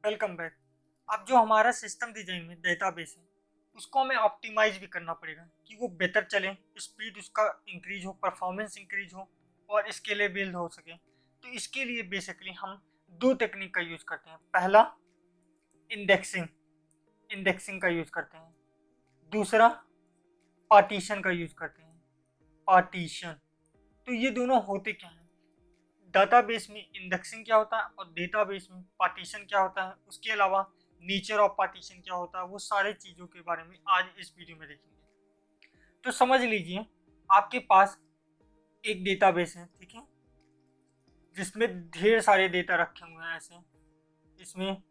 Welcome back. अब जो हमारा सिस्टम डिजाइन में डेटाबेस है उसको हमें ऑप्टिमाइज भी करना पड़ेगा कि वो बेहतर चले, स्पीड उसका इंक्रीज हो, परफॉर्मेंस इंक्रीज हो और स्केलेबल हो सके। तो इसके लिए बेसिकली हम दो टेक्निक का यूज करते हैं। पहला इंडेक्सिंग, इंडेक्सिंग का यूज करते हैं। दूसरा पार्टीशन का यूज करते हैं, पार्टीशन। तो ये दोनों होते क्या हैं? डाटाबेस में इंडेक्सिंग क्या होता है और डेटाबेस में पार्टीशन क्या होता है, उसके अलावा नेचर ऑफ पार्टीशन क्या होता है, वो सारे चीज़ों के बारे में आज इस वीडियो में देखेंगे। तो समझ लीजिए आपके पास एक डेटाबेस है, ठीक है, जिसमें ढेर सारे डेटा रखे हुए हैं ऐसे। इसमें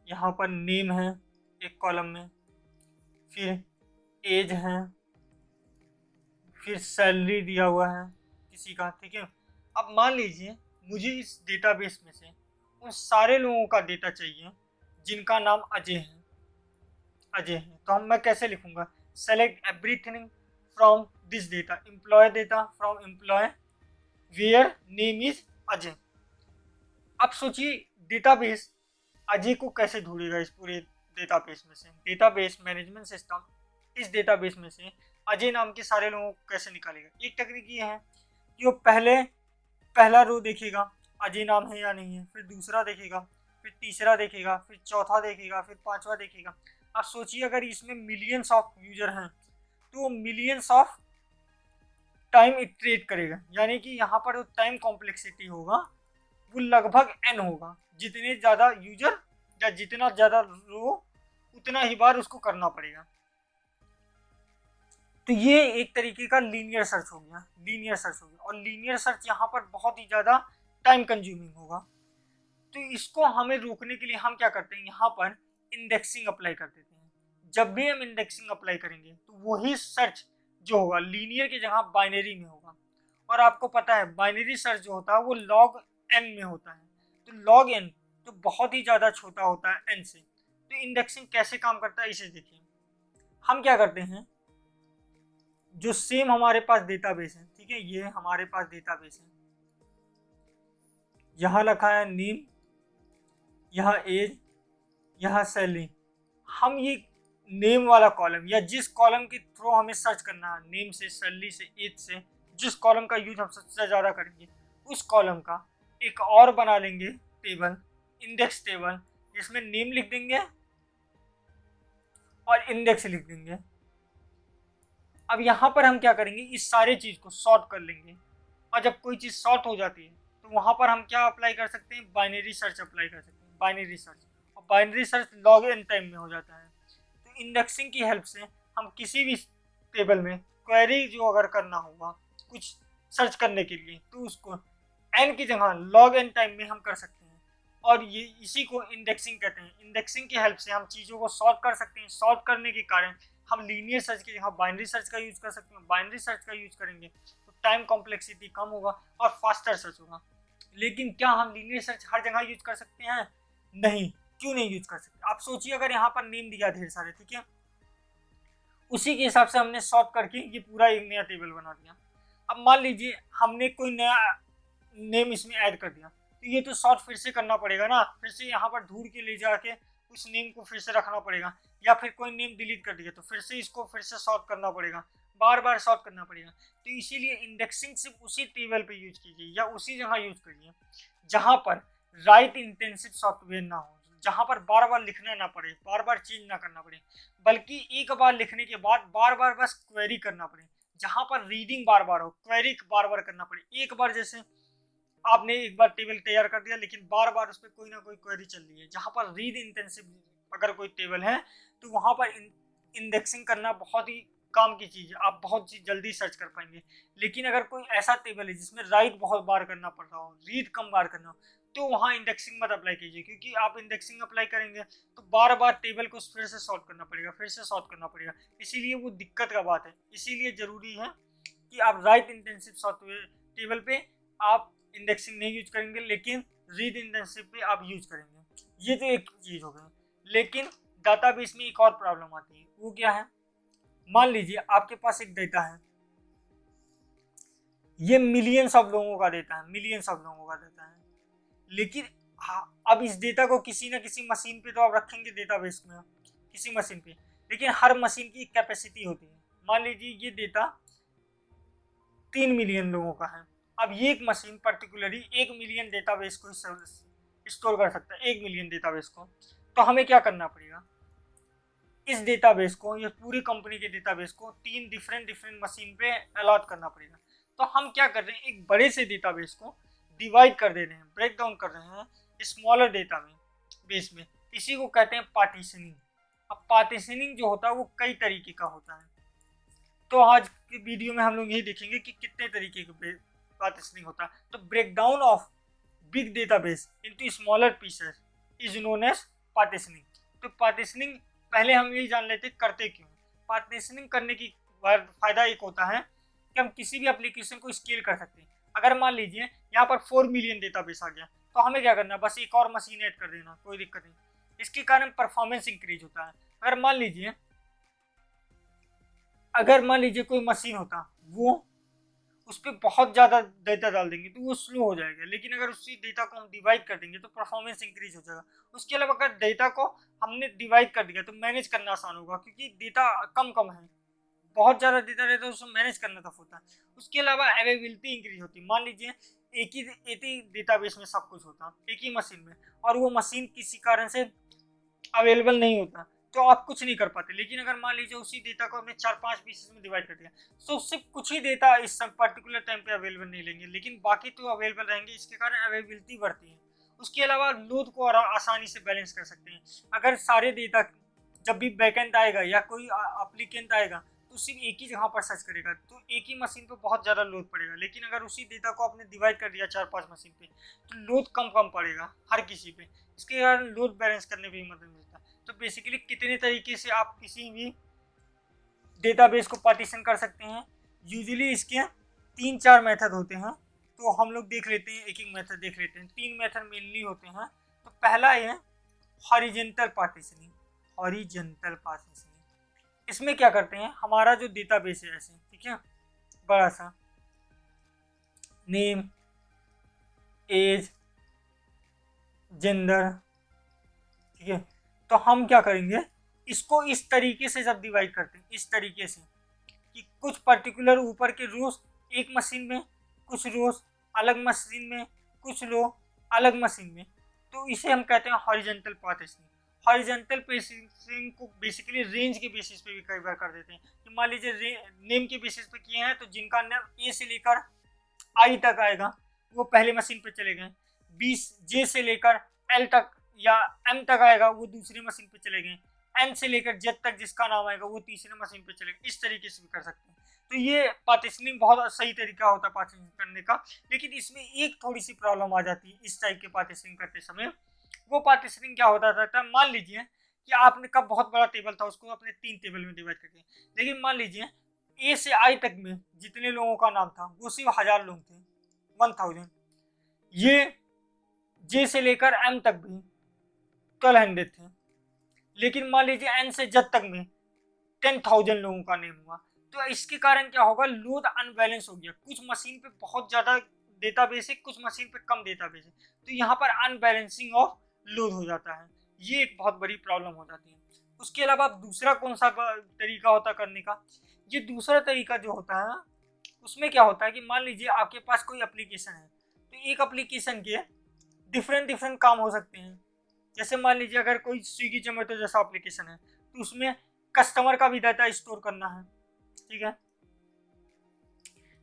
यहाँ पर नेम है एक कॉलम में, फिर एज है, फिर सैलरी दिया हुआ है किसी का, ठीक है। अब मान लीजिए मुझे इस डेटाबेस में से उन सारे लोगों का डेटा चाहिए जिनका नाम अजय है। अजय है तो मैं कैसे लिखूंगा? Select everything from this data, employ data from employ where name is Ajay. अब सोचिए डेटाबेस अजय को कैसे ढूंढेगा इस पूरे डेटाबेस में से? डेटाबेस मैनेजमेंट सिस्टम इस डेटाबेस में से अजय नाम के सारे लोगों को कैसे निकालेगा? एक टेक्निक ये है कि वो पहला रो देखेगा अजय नाम है या नहीं है, फिर दूसरा देखेगा, फिर तीसरा देखेगा, फिर चौथा देखेगा, फिर पांचवा देखेगा। आप सोचिए अगर इसमें मिलियंस ऑफ यूजर हैं तो वो मिलियंस ऑफ टाइम इटरेट करेगा, यानी कि यहाँ पर जो टाइम कॉम्प्लेक्सिटी होगा वो लगभग n होगा। जितने ज़्यादा यूजर या जितना ज़्यादा रो उतना ही बार उसको करना पड़ेगा। तो ये एक तरीके का लीनियर सर्च हो गया, लीनियर सर्च हो गया। और लीनियर सर्च यहाँ पर बहुत ही ज़्यादा टाइम कंज्यूमिंग होगा। तो इसको हमें रोकने के लिए हम क्या करते हैं, यहाँ पर इंडेक्सिंग अप्लाई कर देते हैं। जब भी हम इंडेक्सिंग अप्लाई करेंगे तो वही सर्च जो होगा लीनियर की जगह बाइनरी में होगा। और आपको पता है बाइनरी सर्च जो होता है वो लॉग एन में होता है। तो लॉग एन तो बहुत ही ज़्यादा छोटा होता है एन से। तो इंडेक्सिंग कैसे काम करता है इसे देखिए। हम क्या करते हैं, जो सेम हमारे पास डेटाबेस है, ठीक है, ये हमारे पास डेटाबेस है, यहाँ लिखा है नेम, यहाँ एज, यहाँ सैलरी। हम ये नेम वाला कॉलम या जिस कॉलम के थ्रू हमें सर्च करना है, नेम से, सैलरी से, एज से, जिस कॉलम का यूज हम सबसे ज़्यादा करेंगे उस कॉलम का एक और बना लेंगे टेबल, इंडेक्स टेबल, जिसमें नेम लिख देंगे और इंडेक्स लिख देंगे। अब यहाँ पर हम क्या करेंगे, इस सारे चीज़ को सॉर्ट कर लेंगे। और जब कोई चीज़ सॉर्ट हो जाती है तो वहाँ पर हम क्या अप्लाई कर सकते हैं, बाइनरी सर्च अप्लाई कर सकते हैं, बाइनरी सर्च। और binary search log n time में हो जाता है। तो इंडेक्सिंग की हेल्प से हम किसी भी टेबल में क्वेरी जो अगर करना होगा कुछ सर्च करने के लिए तो उसको एन की जगह लॉग एन टाइम में हम कर सकते हैं। और ये इसी को इंडेक्सिंग कहते हैं। इंडेक्सिंग की हेल्प से हम चीज़ों को सॉर्ट कर सकते हैं। सॉर्ट करने के कारण हम लीनियर सर्च की जगह बाइनरी सर्च का यूज कर सकते हैं। बाइनरी सर्च का यूज करेंगे तो टाइम कॉम्प्लेक्सिटी कम होगा और फास्टर सर्च होगा। लेकिन क्या हम लीनियर सर्च हर जगह यूज कर सकते हैं? नहीं। क्यों नहीं यूज कर सकते? आप सोचिए अगर यहाँ पर नेम दिया ढेर सारे, ठीक है, उसी के हिसाब से हमने सॉर्ट करके ये पूरा एक नया टेबल बना दिया। अब मान लीजिए हमने कोई नया नेम इसमें ऐड कर दिया तो ये तो सॉर्ट फिर से करना पड़ेगा ना, फिर से यहाँ पर ढूंढ के ले जाके उस नेम को फिर से रखना पड़ेगा। या फिर कोई नेम डिलीट कर दिया तो फिर से इसको फिर से सॉर्ट करना पड़ेगा, बार बार सॉर्ट करना पड़ेगा। तो इसीलिए इंडेक्सिंग सिर्फ उसी टेबल पे यूज कीजिए या उसी जगह यूज करिए जहाँ पर राइट इंटेंसिव सॉफ्टवेयर ना हो, जहाँ पर बार बार लिखना ना पड़े, बार बार चेंज ना करना पड़े, बल्कि एक बार लिखने के बाद बार बार बस क्वेरी करना पड़े। जहाँ पर रीडिंग बार बार हो, क्वेरी बार बार करना पड़े। एक बार जैसे आपने एक बार टेबल तैयार कर दिया लेकिन बार बार उस पर कोई ना कोई क्वेरी चल रही है, जहाँ पर रीड इंटेंसिव अगर कोई टेबल है तो वहाँ पर इंडेक्सिंग करना बहुत ही काम की चीज़ है, आप बहुत ही जल्दी सर्च कर पाएंगे। लेकिन अगर कोई ऐसा टेबल है जिसमें राइट बहुत बार करना पड़ रहा हो, रीड कम बार करना हो, तो वहाँ इंडेक्सिंग मत अप्लाई कीजिए। क्योंकि आप इंडेक्सिंग अप्लाई करेंगे तो बार बार टेबल को फिर से सॉल्व करना पड़ेगा, फिर से सॉल्व करना पड़ेगा। इसीलिए वो दिक्कत का बात है। इसीलिए ज़रूरी है कि आप राइट इंटेंसिव सॉफ्टवेयर टेबल पे आप इंडेक्सिंग नहीं यूज करेंगे, लेकिन रीड इंटेंसिव पे आप यूज करेंगे। ये तो एक चीज़ हो गई। लेकिन डाटाबेस में एक और प्रॉब्लम आती है, वो क्या है? मान लीजिए आपके पास एक डेटा है, ये मिलियंस ऑफ लोगों का डेटा है, मिलियंस ऑफ लोगों का डेटा है, लेकिन हाँ, अब इस डेटा को किसी न किसी मशीन पे तो आप रखेंगे डेटाबेस में, किसी मशीन पे, लेकिन हर मशीन की एक कैपेसिटी होती है। मान लीजिए ये डेटा 3 मिलियन लोगों का है। अब ये एक मशीन पर्टिकुलरली 1 मिलियन डेटाबेस को स्टोर कर सकता है, 1 मिलियन डेटाबेस को। तो हमें क्या करना पड़ेगा, इस डेटाबेस को, ये पूरी कंपनी के डेटाबेस को 3 डिफरेंट मशीन पे अलॉट करना पड़ेगा। तो हम क्या कर रहे हैं, एक बड़े से डेटाबेस को डिवाइड कर दे रहे हैं, ब्रेक डाउन कर रहे हैं स्मॉलर डेटा में, बेस में। इसी को कहते हैं पार्टीशनिंग। अब पार्टीशनिंग जो होता है वो कई तरीके का होता है। तो आज की वीडियो में हम लोग यही देखेंगे कि कितने तरीके के पार्टीशनिंग होता है। तो break down of big database into smaller pieces is known as partitioning. तो पार्टीशनिंग पहले हम यही जान लेते करते क्यों। पार्टीशनिंग करने की फायदा एक होता है कि हम किसी भी एप्लीकेशन को स्केल कर सकते हैं। अगर मान लीजिए यहाँ पर 4 मिलियन डेटाबेस आ गया, तो हमें क्या करना है, बस एक और मशीन ऐड कर देना, कोई दिक्कत नहीं। इसके कारण परफॉर्मेंस इंक्रीज होता है। अगर मान लीजिए कोई मशीन होता, वो उस पर बहुत ज़्यादा डेटा डाल देंगे तो वो स्लो हो जाएगा, लेकिन अगर उसी डेटा को हम डिवाइड कर देंगे तो परफॉर्मेंस इंक्रीज हो जाएगा। उसके अलावा अगर डेटा को हमने डिवाइड कर दिया तो मैनेज करना आसान होगा, क्योंकि डेटा कम कम है, बहुत ज़्यादा डेटा रहता है, उसको मैनेज करना टफ होता है। उसके अलावा अवेलेबिलिटी इंक्रीज होती है। मान लीजिए एक ही डेटाबेस में सब कुछ होता, एक ही मशीन में, और वो मशीन किसी कारण से अवेलेबल नहीं होता, तो आप कुछ नहीं कर पाते। लेकिन अगर मान लीजिए उसी डेटा को हमने 4-5 पीसेस में डिवाइड कर दिया, तो सिर्फ कुछ ही डेटा इस पर्टिकुलर टाइम पे अवेलेबल नहीं लेंगे, लेकिन बाकी तो अवेलेबल रहेंगे। इसके कारण अवेलेबिलिटी बढ़ती है। उसके अलावा लोड को आसानी से बैलेंस कर सकते हैं। अगर सारे डेटा जब भी बैकएंड आएगा या कोई एप्लीकेंट आएगा तो सिर्फ एक ही जगह पर सर्च करेगा, तो एक ही मशीन पे बहुत ज़्यादा लोड पड़ेगा। लेकिन अगर उसी डेटा को आपने डिवाइड कर दिया 4-5 मशीन पे, तो लोड कम कम पड़ेगा हर किसी पे। इसके कारण लोड बैलेंस करने में भी मदद मिलता है। तो बेसिकली कितने तरीके से आप किसी भी डेटाबेस को पार्टीशन कर सकते हैं। यूजुअली इसके 3-4 मेथड होते हैं, तो हम लोग देख लेते हैं, एक एक मेथड देख लेते हैं। 3 मेथड मेनली होते हैं। तो पहला है हॉरिजॉन्टल पार्टीशनिंग। हॉरिजॉन्टल पार्टीशनिंग इसमें क्या करते हैं, हमारा जो डेटाबेस है ऐसे, ठीक है, बड़ा सा, नेम, एज, जेंडर, ठीक है। तो हम क्या करेंगे, इसको इस तरीके से जब डिवाइड करते हैं, इस तरीके से कि कुछ पर्टिकुलर ऊपर के रोज एक मशीन में, कुछ रोज अलग मशीन में, कुछ रो अलग मशीन में, तो इसे हम कहते हैं हॉरिजॉन्टल पार्टीशनिंग। हॉरिजॉन्टल पार्टीशनिंग को बेसिकली रेंज के बेसिस पे भी कई बार कर देते हैं कि मान लीजिए नेम के बेसिस पे किए हैं, तो जिनका नाम ए से लेकर आई तक आएगा वो पहले मशीन पे चले गए, 20 जे से लेकर एल तक या एम तक आएगा वो दूसरी मशीन पे चले गए, एन से लेकर जेड तक जिसका नाम आएगा वो तीसरी मशीन पे चले गए। इस तरीके से भी कर सकते हैं। तो ये पार्टीशनिंग बहुत सही तरीका होता है पार्टीशनिंग करने का। लेकिन इसमें एक थोड़ी सी प्रॉब्लम आ जाती है इस टाइप के पार्टीशनिंग करते समय। वो पार्टीशनिंग क्या होता था, मान लीजिए कि आपने का बहुत बड़ा टेबल था, उसको आपने 3 टेबल में डिवाइड कर दिया। लेकिन मान लीजिए ए से आई तक में जितने लोगों का नाम था वो सिर्फ 1000 लोग थे, 1000। ये जे से लेकर एम तक भी 1200 थे। लेकिन मान लीजिए एन से जद तक में 10,000 लोगों का नेम हुआ। तो इसके कारण क्या होगा, लोड अनबैलेंस हो गया। कुछ मशीन पे बहुत ज़्यादा डेटाबेस है, कुछ मशीन पे कम डेटाबेस है, तो यहाँ पर अनबैलेंसिंग ऑफ लोड हो जाता है। ये एक बहुत बड़ी प्रॉब्लम हो जाती है। उसके अलावा दूसरा कौन सा तरीका होता है करने का, ये दूसरा तरीका जो होता है उसमें क्या होता है कि मान लीजिए आपके पास कोई एप्लीकेशन है, तो एक एप्लीकेशन के डिफरेंट काम हो सकते हैं। जैसे मान लीजिए अगर कोई स्विगी जोमेटो जैसा एप्लीकेशन है, तो उसमें कस्टमर का भी डाटा स्टोर करना है, ठीक है,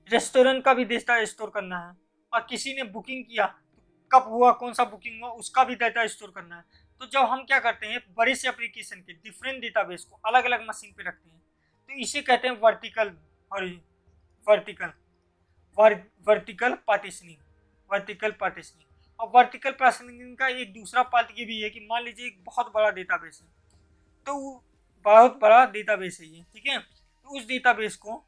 रेस्टोरेंट का भी डेटा स्टोर करना है, और किसी ने बुकिंग किया तो कब हुआ, कौन सा बुकिंग हुआ, उसका भी डाटा स्टोर करना है। तो जब हम क्या करते हैं, बड़े से एप्लीकेशन के डिफरेंट डेटाबेस को अलग अलग मशीन पे रखते हैं, तो इसे कहते हैं वर्टिकल और vertical vertical partitioning. Vertical partitioning और वर्टिकल पार्टीशनिंग का एक दूसरा पार्ट ये भी है कि मान लीजिए एक बहुत बड़ा डेटाबेस है, तो बहुत बड़ा डेटाबेस है ये, ठीक है, तो उस डेटाबेस को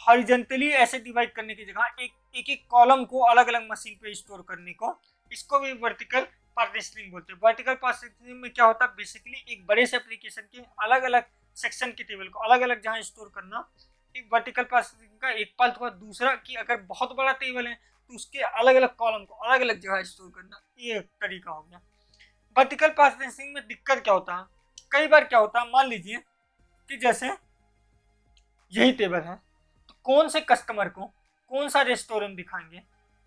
हॉरिजॉन्टली ऐसे डिवाइड करने की जगह एक एक कॉलम को अलग अलग मशीन पे स्टोर करने को, इसको भी वर्टिकल पार्टीशनिंग बोलते हैं। वर्टिकल पार्टीशनिंग में क्या होता है, बेसिकली एक बड़े से एप्लीकेशन के अलग अलग सेक्शन के टेबल को अलग अलग जहाँ स्टोर करना, एक वर्टिकल पार्टीशनिंग का एक पार्ट हुआ। दूसरा कि अगर बहुत बड़ा टेबल है तो उसके अलग अलग कॉलम को अलग अलग जगह स्टोर करना, ये एक तरीका हो गया। वर्टिकल पार्टीशनिंग में दिक्कत क्या होता है, कई बार क्या होता है, मान लीजिए कि जैसे यही टेबल है, तो कौन से कस्टमर को कौन सा रेस्टोरेंट दिखाएंगे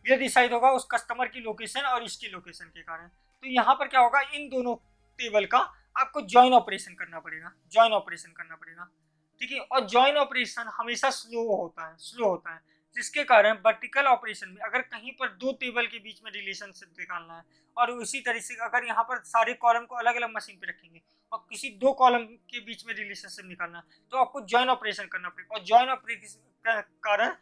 ये डिसाइड होगा उस कस्टमर की लोकेशन और इसकी लोकेशन के कारण। तो यहाँ पर क्या होगा, इन दोनों टेबल का आपको जॉइन ऑपरेशन करना पड़ेगा, जॉइन ऑपरेशन करना पड़ेगा, ठीक है। और जॉइन ऑपरेशन हमेशा स्लो होता है, स्लो होता है, जिसके कारण वर्टिकल ऑपरेशन में अगर कहीं पर दो टेबल के बीच में रिलेशनशिप निकालना है, और उसी तरह से अगर यहाँ पर सारे कॉलम को अलग अलग मशीन पे रखेंगे और किसी दो कॉलम के बीच में रिलेशनशिप निकालना है, तो आपको जॉइन ऑपरेशन करना पड़ेगा, और जॉइन ऑपरेशन के कारण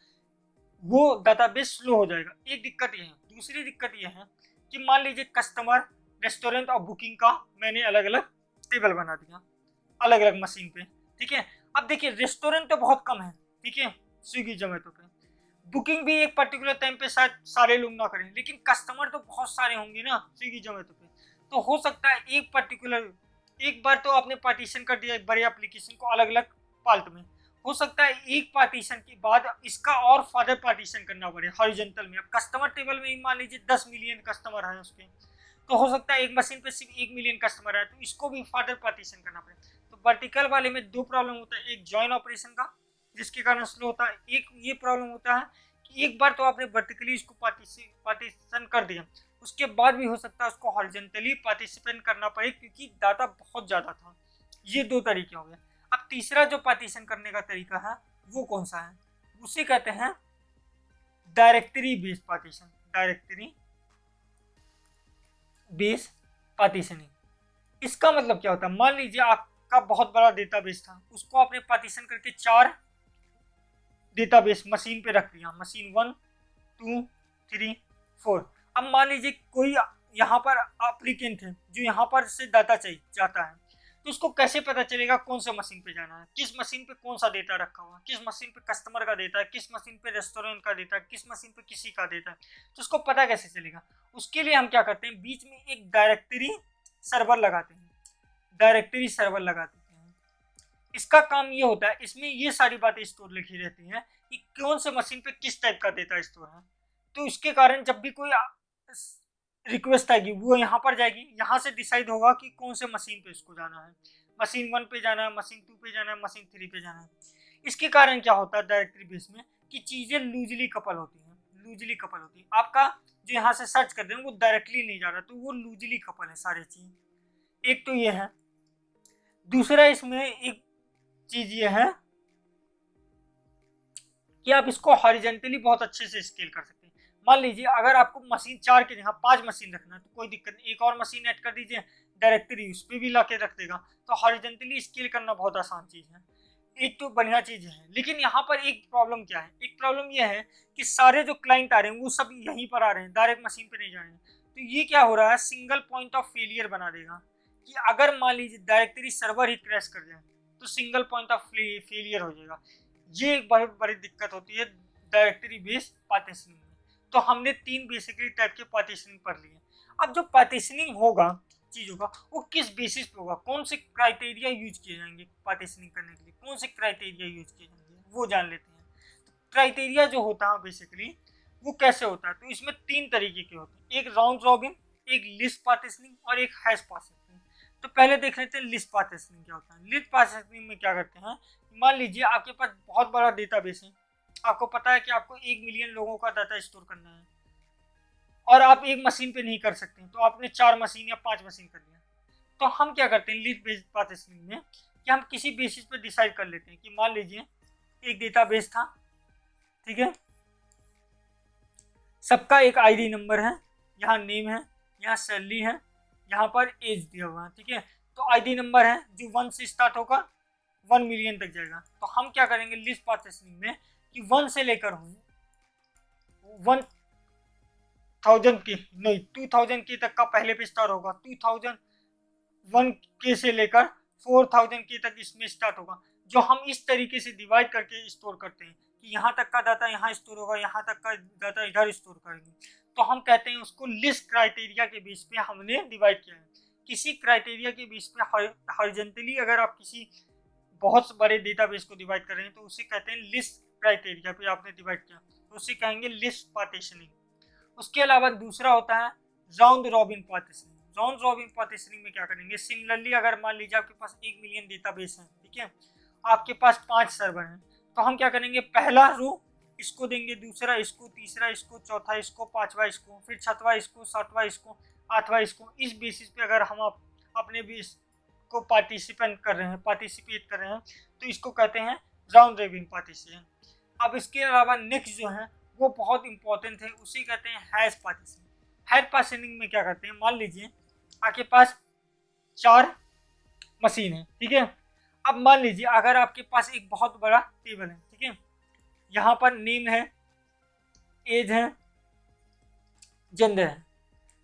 वो डाटाबेस स्लो हो जाएगा। एक दिक्कत ये है। दूसरी दिक्कत ये है कि मान लीजिए कस्टमर, रेस्टोरेंट और बुकिंग का मैंने अलग अलग टेबल बना दिया अलग अलग मशीन पे, ठीक है। अब देखिए रेस्टोरेंट तो बहुत कम है, ठीक है, स्विगी जोमेटो पे, बुकिंग भी एक पर्टिकुलर टाइम पे शायद सारे लोग ना करें, लेकिन कस्टमर तो बहुत सारे होंगे ना स्विगी जोमेटो पे। तो हो सकता है एक पर्टिकुलर, एक बार तो आपने पार्टीशन कर दिया बड़े एप्लीकेशन को अलग अलग पार्ट में, हो सकता है एक पार्टीशन के बाद इसका और फर्दर पार्टीशन करना पड़े हॉरिजॉन्टल में। अब कस्टमर टेबल में मान लीजिए 10 मिलियन कस्टमर है उसके, तो हो सकता है एक मशीन पे सिर्फ 1 मिलियन कस्टमर है, तो इसको भी फर्दर पार्टीशन करना पड़े। तो वर्टिकल वाले में दो प्रॉब्लम होता है, एक जॉइन ऑपरेशन का जिसके कारण स्लो होता है, एक ये प्रॉब्लम होता है कि एक बार तो आपने वर्टिकली इसको पार्टीशन कर दिया, उसके बाद भी हो सकता है उसको हॉरिजॉन्टली पार्टिसिपेंट करना पड़े क्योंकि डाटा बहुत ज़्यादा था। ये दो तरीके हो गए। अब तीसरा जो पार्टीशन करने का तरीका है वो कौन सा है, उसे कहते हैं directory based partition, directory based partitioning. इसका मतलब क्या होता है, मान लीजिए आपका बहुत बड़ा डेटाबेस था, उसको आपने पार्टीशन करके 4 डेटाबेस मशीन पे रख दिया, मशीन 1 2 3 4। अब मान लीजिए कोई यहाँ पर एप्लीकेंट है जो यहाँ पर से डाटा चाहिए जाता है, तो उसको कैसे पता चलेगा कौन सा मशीन पे जाना है, किस मशीन पे कौन सा डेटा रखा हुआ है, किस मशीन पे कस्टमर का डेटा है, किस मशीन पे रेस्टोरेंट का डेटा है, किस मशीन पे किसी का डेटा है, तो उसको पता कैसे चलेगा। उसके लिए हम क्या करते हैं, बीच में एक डायरेक्टरी सर्वर लगाते हैं, डायरेक्टरी सर्वर लगा देते हैं। इसका काम ये होता है, इसमें ये सारी बातें स्टोर लिखी रहती हैं कि कौन से मशीन पे किस टाइप का डेटा स्टोर है। तो इसके कारण जब भी कोई रिक्वेस्ट आएगी वो यहाँ पर जाएगी, यहाँ से डिसाइड होगा कि कौन से मशीन पे इसको जाना है, मशीन 1 पे जाना है, मशीन 2 पे जाना है, मशीन 3 पे जाना है। इसके कारण क्या होता है डायरेक्टरी बेस में कि चीज़ें लूजली कपल होती हैं, लूजली कपल होती है। आपका जो यहाँ से सर्च कर रहे हैं वो डायरेक्टली नहीं जा रहा, तो वो लूजली कपल है सारी चीज़। एक तो ये है। दूसरा इसमें एक चीज़ ये है कि आप इसको हॉरिजेंटली बहुत अच्छे से स्केल कर सकते हैं। मान लीजिए अगर आपको मशीन 4 के जगह 5 मशीन रखना है तो कोई दिक्कत नहीं, एक और मशीन ऐड कर दीजिए, डायरेक्टरी उस पर भी ला के रख देगा। तो हॉरिजेंटली स्केल करना बहुत आसान चीज़ है, एक तो बढ़िया चीज़ है। लेकिन यहाँ पर एक प्रॉब्लम क्या है, एक प्रॉब्लम यह है कि सारे जो क्लाइंट आ रहे हैं वो सब यहीं पर आ रहे हैं, डायरेक्ट मशीन पर नहीं जा रहे हैं। तो ये क्या हो रहा है, सिंगल पॉइंट ऑफ फेलियर बना देगा कि अगर मान लीजिए डायरेक्टरी सर्वर ही क्रैश कर जाए तो सिंगल पॉइंट ऑफ फेलियर हो जाएगा। ये एक बहुत बड़ी दिक्कत होती है डायरेक्टरी बेस्ड पार्टीशनिंग में। तो हमने 3 बेसिकली टाइप के पार्टीशनिंग पढ़ लिए। अब जो पार्टीशनिंग होगा चीज़ों का वो किस बेसिस पे होगा, कौन से क्राइटेरिया यूज किए जाएंगे पार्टीशनिंग करने के लिए, कौन से क्राइटेरिया यूज किए जाएंगे वो जान लेते हैं। तो क्राइटेरिया जो होता है बेसिकली वो कैसे होता है, तो इसमें 3 तरीके के होते हैं, एक राउंड रॉबिन, एक लिस्ट पार्टीशनिंग और एक हैश पार्टीशनिंग। तो पहले देख लेते हैं लिस्ट पार्टीशनिंग क्या होता है। लिस्ट पार्टीशनिंग में क्या करते हैं, मान लीजिए आपके पास बहुत बड़ा डेटाबेस है, आपको पता है कि आपको 1 मिलियन लोगों का डाटा स्टोर करना है और आप एक मशीन पे नहीं कर सकते, तो आपने 4 मशीन या 5 मशीन कर लिया। तो हम क्या करते हैं लिस्ट बेस्ड पार्टीशनिंग में कि हम किसी बेसिस पे डिसाइड कर लेते हैं कि मान लीजिए एक डेटाबेस था, ठीक है, सबका एक आईडी नंबर है, यहाँ नेम है, यहाँ सैलरी है, यहाँ पर एज दिया हुआ है, ठीक है। तो आईडी नंबर है जो 1 से स्टार्ट होगा 1 मिलियन तक जाएगा। तो हम क्या करेंगे लिस्ट पार्टीशनिंग में कि 1 से लेकर 1000 के नहीं 2000 के तक का पहले पे स्टार्ट होगा, 2001 के से लेकर 4000 के तक इसमें स्टार्ट होगा। जो हम इस तरीके से डिवाइड करके स्टोर करते हैं कि यहाँ तक का डाटा यहाँ स्टोर होगा, यहाँ तक का डाटा इधर स्टोर करेंगे, तो हम कहते हैं उसको लिस्ट क्राइटेरिया के बेस पे हमने डिवाइड किया है। किसी क्राइटेरिया के बेस पे हॉरिजॉन्टली अगर आप किसी बहुत बड़े डेटाबेस को डिवाइड कर रहे हैं तो उसे कहते हैं लिस्ट क्राइटेरिया पे आपने डिवाइड किया, तो उसे कहेंगे लिस्ट पार्टीशनिंग। उसके अलावा दूसरा होता है round robin partitioning. Round robin partitioning में क्या करेंगे, सिमिलरली अगर मान लीजिए आपके पास 1 मिलियन डेटाबेस है, ठीक है, आपके पास 5 सर्वर हैं, तो हम क्या करेंगे, पहला रो इसको देंगे, दूसरा इसको, तीसरा इसको, चौथा इसको, पांचवा इसको, फिर छठवां इसको, सातवां इसको, आठवां इसको। इस बेसिस पे अगर हम अपने बेस को पार्टिसिपेट कर रहे हैं तो इसको कहते हैं राउंड रॉबिन पार्टीशन। अब इसके अलावा नेक्स्ट जो है वो बहुत इंपॉर्टेंट है, उसे कहते हैं हैश पार्टीशन। हैश पार्टीशनिंग में क्या करते हैं, मान लीजिए आपके पास 4 मशीन है, ठीक है। अब मान लीजिए अगर आपके पास एक बहुत बड़ा टेबल है, ठीक है, यहाँ पर नेम है, एज है, जेंडर है,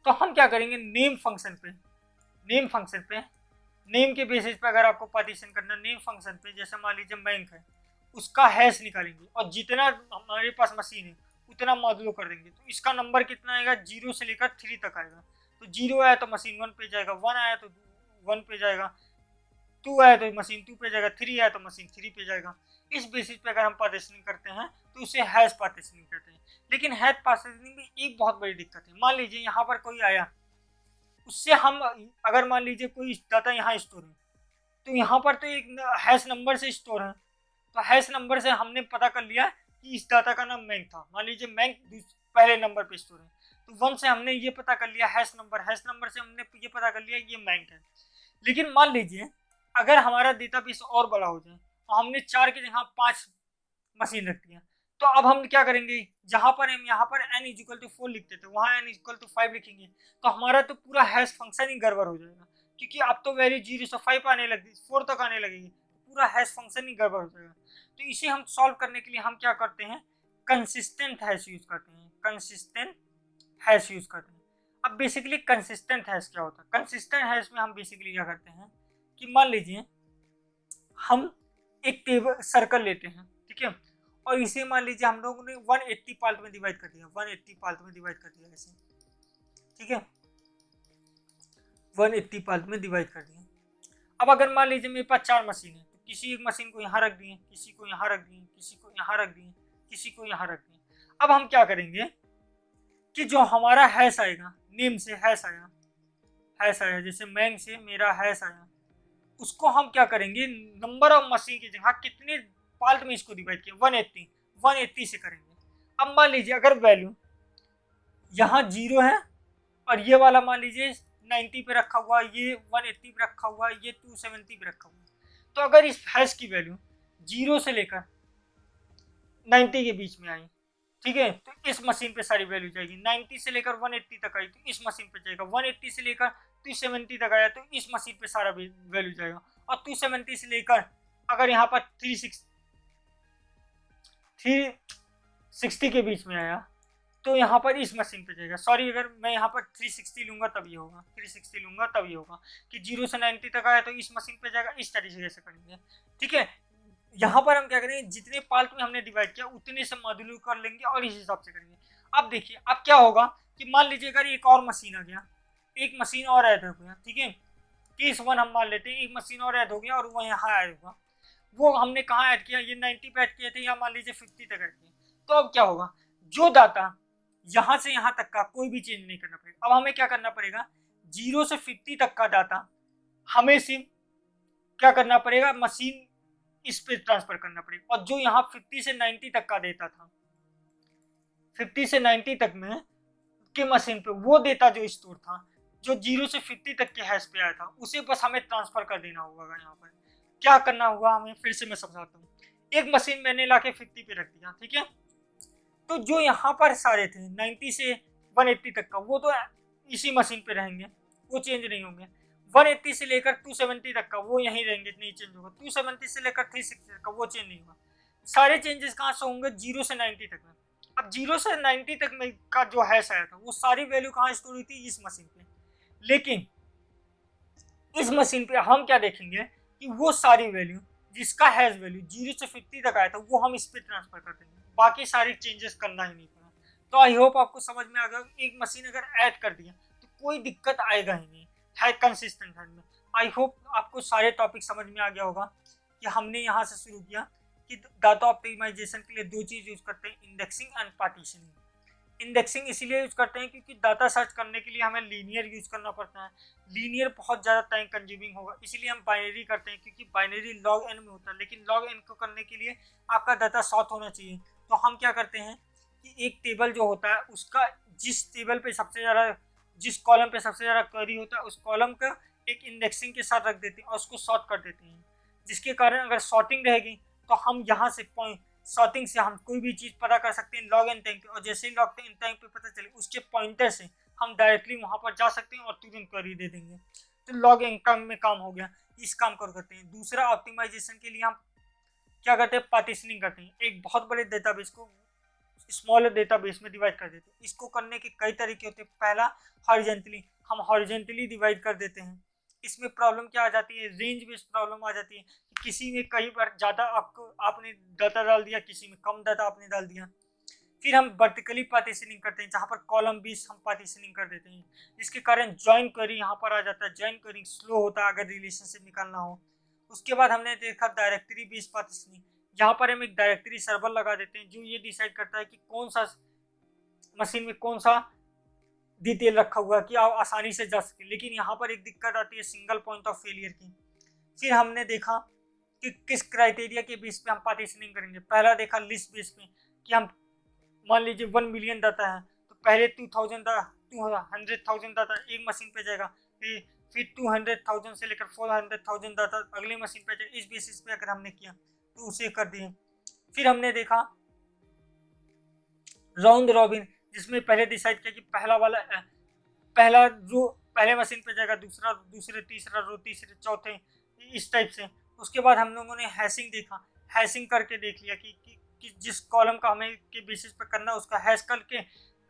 तो हम क्या करेंगे, नेम फंक्शन पे नेम के बेसिस पे अगर आपको पार्टीशन करना, नेम फंक्शन पे जैसे मान लीजिए बैंक है, उसका हैश निकालेंगे और जितना हमारे पास मशीन है उतना मॉड्यूलो कर देंगे। तो इसका नंबर कितना आएगा, 0 से लेकर 3 तक आएगा। तो 0 आया तो मशीन 1 पे जाएगा, 1 आया तो 1 पे जाएगा, 2 आया तो मशीन 2 पे जाएगा, 3 आया तो मशीन 3 पे जाएगा। इस बेसिस पे अगर हम पार्टीशनिंग करते हैं तो उसे हैश पार्टीशनिंग कहते हैं। लेकिन हैश पार्टीशनिंग में एक बहुत बड़ी दिक्कत है, मान लीजिए यहाँ पर कोई आया, उससे हम अगर मान लीजिए कोई डाटा यहाँ स्टोर है, तो यहाँ पर तो एक हैश नंबर से स्टोर है, तो हैश नंबर से हमने पता कर लिया कि इस डाटा का नाम बैंक था। मान लीजिए बैंक पहले नंबर पे स्टोर है, तो 1 से हमने ये पता कर लिया हैश नंबर से हमने ये पता कर लिया ये बैंक है। लेकिन मान लीजिए अगर हमारा डेटाबेस और बड़ा हो जाए और हमने 4 की जगह 5 मशीन रख दिया, तो अब हम क्या करेंगे, जहां पर हम यहाँ पर n = 4 लिखते थे, वहां n = 5 लिखेंगे, तो हमारा तो पूरा हैश फंक्शन ही गड़बड़ हो जाएगा, क्योंकि अब तो वैल्यू 0 से 5 आने लगी, 4 तक आने लगेगी, पूरा हैश फंक्शन ही गड़बड़ हो जाएगा। तो इसे हम सॉल्व करने के लिए हम क्या करते हैं, कंसिस्टेंट हैश यूज करते हैं। अब बेसिकली कंसिस्टेंट हैश क्या होता है, कंसिस्टेंट हैश में हम बेसिकली क्या करते हैं कि मान लीजिए हम एक टेबल सर्कल लेते हैं, ठीक है, और इसे मान लीजिए हम लोगों ने 180 पार्ट में डिवाइड कर दिया, 180 पार्ट में डिवाइड कर दिया ऐसे, ठीक है, 180 पार्ट में डिवाइड कर दिया। अब अगर मान लीजिए मेरे पास 4 मशीन है, तो किसी एक मशीन को यहाँ रख दिए, किसी को यहाँ रख दिए, किसी को यहाँ रख दिए, किसी को यहाँ रख दिए। अब हम क्या करेंगे कि जो हमारा हैश आएगा, नेम से हैश आया, जैसे मैंग से मेरा हैश आया, उसको हम क्या करेंगे, नंबर ऑफ मशीन की जगह कितने पार्ट में इसको डिवाइड किया, 180 से करेंगे। अब मान लीजिए अगर वैल्यू यहाँ 0 है और ये वाला मान लीजिए 90 पे रखा हुआ, ये 180 पे रखा हुआ, ये 270 पे रखा हुआ, तो अगर इस हैश की वैल्यू 0 से लेकर 90 के बीच में आई, ठीक है, तो इस मशीन पे सारी वैल्यू जाएगी। 90 से लेकर 180 तक आई तो इस मशीन पे जाएगा, 180 से लेकर 270 तक आया तो इस मशीन पे सारा वैल्यू जाएगा, और 270 से लेकर अगर यहाँ पर 360 के बीच में आया तो यहाँ पर इस मशीन पे जाएगा। सॉरी, अगर मैं यहाँ पर 360 लूंगा तब ये होगा, 360 लूंगा तब ये होगा कि 0 से 90 तक आया तो इस मशीन पे जाएगा। इस तरीके से करेंगे, ठीक है। यहाँ पर हम क्या करेंगे, जितने पार्ट में हमने डिवाइड किया उतने से मॉड्यूल कर लेंगे और इस हिसाब से करेंगे। अब देखिए अब क्या होगा कि मान लीजिए अगर एक और मशीन आ गया, एक मशीन और ऐड हो गया, ठीक है, केस 1 हम मान लेते हैं, एक मशीन और ऐड हो गया और वो यहाँ ऐड होगा। वो हमने कहाँ ऐड किया, ये 90 पे ऐड किए थे या मान लीजिए 50 तक ऐड किए। तो अब क्या होगा, जो डाटा यहाँ से यहाँ तक का कोई भी चेंज नहीं करना पड़ेगा। अब हमें क्या करना पड़ेगा, 0 से 50 तक का डाटा हमें सिर्फ क्या करना पड़ेगा, मशीन इस पे ट्रांसफर करना पड़ेगा। और जो यहाँ 50 से 90 तक का डेटा था, 50 से 90 तक में के मशीन पे वो डेटा जो स्टोर था, जो 0 से 50 तक के हैश पे आया था, उसे बस हमें ट्रांसफर कर देना होगा। यहाँ पर क्या करना होगा हमें, फिर से मैं समझाता हूँ। एक मशीन मैंने लाके 50 पे रख दिया, ठीक है, तो जो यहाँ पर सारे थे 90 से 180 तक का, वो तो इसी मशीन पे रहेंगे, वो चेंज नहीं होंगे। 180 से लेकर 270 तक का वो यहीं रहेंगे, नहीं चेंज होगा। 270 से लेकर 360 तक का वो चेंज नहीं होगा। सारे चेंजेस कहाँ से होंगे, 0 से 90 तक में। अब 0 से 90 तक में का जो हैश आया था, वो सारी वैल्यू कहाँ स्टोर हुई थी, इस मशीन पे। लेकिन इस मशीन पे हम क्या देखेंगे कि वो सारी वैल्यू जिसका हैश वैल्यू 0 से 50 तक आया था, वो हम इस पे ट्रांसफर कर देंगे, बाकी सारी चेंजेस करना ही नहीं पड़ा। तो आई होप आपको समझ में आ गया। एक मशीन अगर ऐड कर दिया तो कोई दिक्कत आएगा ही नहीं है कंसिस्टेंट हैश में। आई होप आपको सारे टॉपिक समझ में आ गया होगा कि हमने यहाँ से शुरू किया कि डाटा ऑप्टिमाइजेशन के लिए 2 चीज़ यूज करते हैं, इंडेक्सिंग एंड पार्टीशनिंग। इंडेक्सिंग इसीलिए यूज करते हैं क्योंकि डाटा सर्च करने के लिए हमें लीनियर यूज करना पड़ता है, लीनियर बहुत ज़्यादा टाइम कंज्यूमिंग होगा, इसीलिए हम बाइनरी करते हैं क्योंकि बाइनरी log n में होता है, लेकिन log n को करने के लिए आपका डाटा सॉर्ट होना चाहिए। तो हम क्या करते हैं कि एक टेबल जो होता है उसका जिस टेबल पे सबसे ज़्यादा, जिस कॉलम पे सबसे ज़्यादा क्वेरी होता है उस कॉलम का एक इंडेक्सिंग के साथ रख देते हैं और उसको सॉर्ट कर देते हैं, जिसके कारण अगर सॉर्टिंग रहेगी तो हम यहाँ से सॉर्टिंग से हम कोई भी चीज़ पता कर सकते हैं log n टाइम पे, और जैसे ही log n टाइम पे पता चले उसके पॉइंटर से हम डायरेक्टली वहाँ पर जा सकते हैं और तुरंत क्वेरी दे देंगे। तो log n काम में काम हो गया, इस काम को करते हैं। दूसरा ऑप्टिमाइजेशन के लिए हम क्या करते हैं, पार्टीशनिंग करते हैं, एक बहुत बड़े डेटाबेस को स्मॉलर डेटाबेस में डिवाइड कर देते हैं। इसको करने के कई तरीके होते हैं। पहला हॉरिजेंटली, हम हॉरिजेंटली डिवाइड कर देते हैं। इसमें प्रॉब्लम क्या आ जाती है, रेंज बेस्ड प्रॉब्लम आ जाती है कि किसी में कई बार ज़्यादा आपने डाटा डाल दिया, किसी में कम डाटा आपने डाल दिया। फिर हम वर्टिकली पार्टीशनिंग करते हैं जहाँ पर कॉलम बेस हम पार्टीशनिंग कर देते हैं, जिसके कारण जॉइन क्वेरी यहाँ पर आ जाता है। जॉइन क्वेरी स्लो होता है अगर रिलेशनशिप निकालना हो। उसके बाद हमने देखा डायरेक्टरी बेस्ड पार्टीशनिंग, यहाँ पर हम एक डायरेक्टरी सर्वर लगा देते हैं जो ये डिसाइड करता है कि कौन सा मशीन में कौन सा डिटेल रखा हुआ है कि आप आसानी से जा सके। लेकिन यहाँ पर एक दिक्कत आती है सिंगल पॉइंट ऑफ फेलियर की। फिर हमने देखा कि किस क्राइटेरिया के बेस पे हम पार्टीशनिंग करेंगे। पहला देखा लिस्ट बेस पे कि हम मान लीजिए 1 मिलियन डाटा है तो पहले 200,000 डाटा एक मशीन पे जाएगा, फिर 200,000 से लेकर 400,000 डाटा अगली मशीन पे जाएगा। इस बेसिस पे अगर हमने किया तो उसे कर दिए। फिर हमने देखा राउंड रॉबिन, जिसमें पहले डिसाइड किया कि पहला रो पहले मशीन पे जाएगा, दूसरा दूसरे, तीसरा रो तीसरे, चौथे, इस टाइप से। उसके बाद हम लोगों ने हैशिंग देखा, हैशिंग करके देख लिया कि जिस कॉलम का हमें के बेसिस पे करना है उसका हैश करके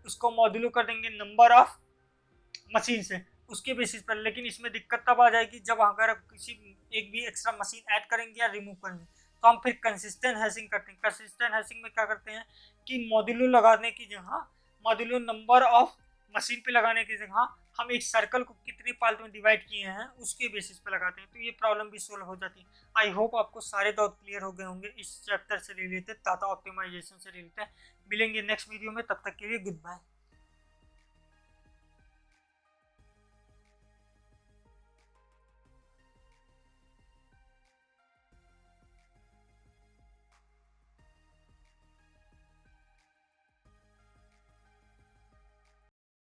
उसको मॉड्यूलो कर देंगे नंबर ऑफ मशीन से, उसके बेसिस पर। लेकिन इसमें दिक्कत तब आ जाएगी जब अगर किसी एक भी एक्स्ट्रा मशीन ऐड करेंगे या रिमूव करेंगे। तो हम फिर कंसिस्टेंट हैशिंग करते हैं। कंसिस्टेंट हैशिंग में क्या करते हैं कि मॉड्यूलो लगाने की जगह, मॉड्यूलो नंबर ऑफ मशीन पे लगाने की जगह हम एक सर्कल को कितने पार्ट में डिवाइड किए हैं उसके बेसिस पे लगाते हैं। तो ये प्रॉब्लम भी सोल्व हो जाती है। आई होप आपको सारे डाउट क्लियर हो गए होंगे इस चैप्टर से रिलेटेड, डाटा ऑप्टिमाइजेशन से रिलेटेड। मिलेंगे नेक्स्ट वीडियो में, तब तक के लिए गुड बाय।